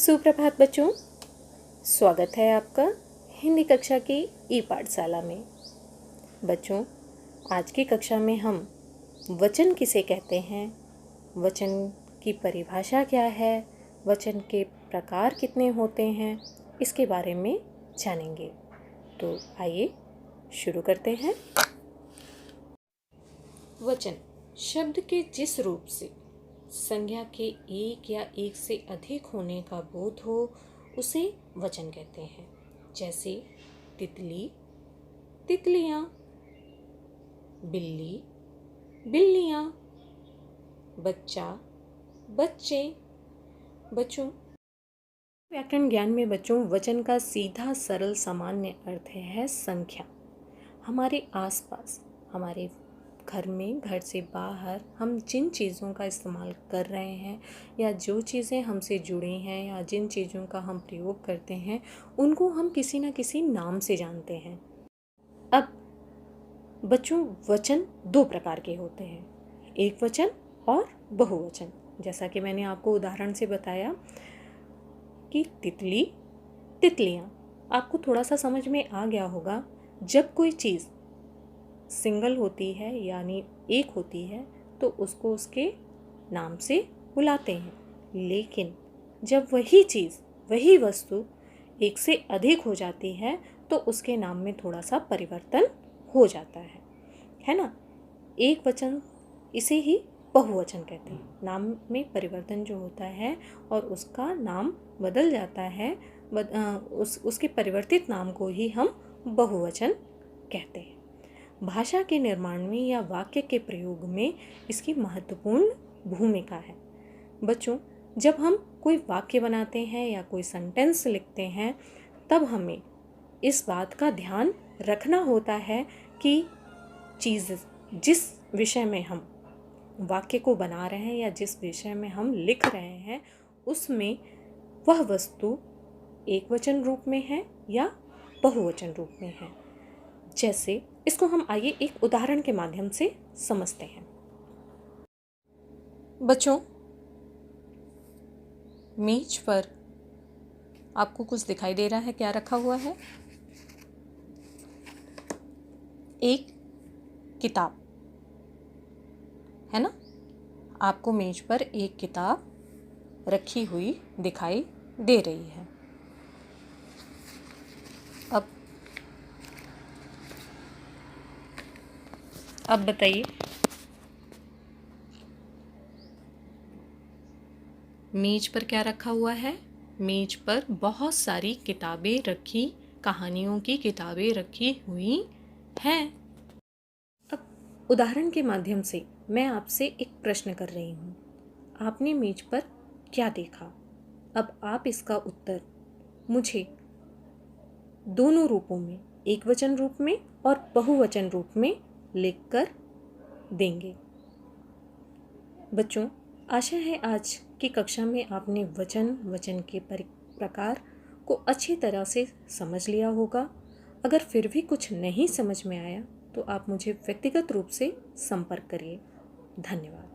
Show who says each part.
Speaker 1: सुप्रभात बच्चों, स्वागत है आपका हिंदी कक्षा की ई पाठशाला में। बच्चों, आज की कक्षा में हम वचन किसे कहते हैं, वचन की परिभाषा क्या है, वचन के प्रकार कितने होते हैं, इसके बारे में जानेंगे। तो आइए शुरू करते हैं। वचन शब्द के जिस रूप से संज्ञा के एक या एक से अधिक होने का बोध हो उसे वचन कहते हैं। जैसे तितली, तितलियाँ, बिल्ली, बिल्लियाँ, बच्चा, बच्चे। बच्चों, व्याकरण ज्ञान में बच्चों वचन का सीधा सरल सामान्य अर्थ है संख्या। हमारे आसपास, हमारे घर में, घर से बाहर हम जिन चीज़ों का इस्तेमाल कर रहे हैं या जो चीज़ें हमसे जुड़ी हैं या जिन चीज़ों का हम प्रयोग करते हैं उनको हम किसी न किसी नाम से जानते हैं। अब बच्चों, वचन दो प्रकार के होते हैं, एक वचन और बहुवचन। जैसा कि मैंने आपको उदाहरण से बताया कि तितली, तितलियाँ। आपको थोड़ा सा समझ में आ गया होगा, जब कोई चीज़ सिंगल होती है यानी एक होती है तो उसको उसके नाम से बुलाते हैं, लेकिन जब वही चीज़, वही वस्तु एक से अधिक हो जाती है तो उसके नाम में थोड़ा सा परिवर्तन हो जाता है ना। एक वचन इसे ही बहुवचन कहते हैं। नाम में परिवर्तन जो होता है और उसका नाम बदल जाता है, उसके परिवर्तित नाम को ही हम बहुवचन कहते हैं। भाषा के निर्माण में या वाक्य के प्रयोग में इसकी महत्वपूर्ण भूमिका है। बच्चों, जब हम कोई वाक्य बनाते हैं या कोई सेंटेंस लिखते हैं तब हमें इस बात का ध्यान रखना होता है कि चीज़, जिस विषय में हम वाक्य को बना रहे हैं या जिस विषय में हम लिख रहे हैं उसमें वह वस्तु एक वचन रूप में है या बहुवचन रूप में है। जैसे इसको हम आइए एक उदाहरण के माध्यम से समझते हैं। बच्चों, मेज पर आपको कुछ दिखाई दे रहा है, क्या रखा हुआ है? एक किताब है ना। आपको मेज पर एक किताब रखी हुई दिखाई दे रही है। अब बताइए, मेज पर क्या रखा हुआ है? मेज पर बहुत सारी किताबें रखी, कहानियों की किताबें रखी हुई हैं। अब उदाहरण के माध्यम से मैं आपसे एक प्रश्न कर रही हूँ। आपने मेज पर क्या देखा? अब आप इसका उत्तर मुझे दोनों रूपों में, एक वचन रूप में और बहुवचन रूप में लिखकर देंगे। बच्चों, आशा है आज की कक्षा में आपने वचन के प्रकार को अच्छी तरह से समझ लिया होगा। अगर फिर भी कुछ नहीं समझ में आया तो आप मुझे व्यक्तिगत रूप से संपर्क करिए। धन्यवाद।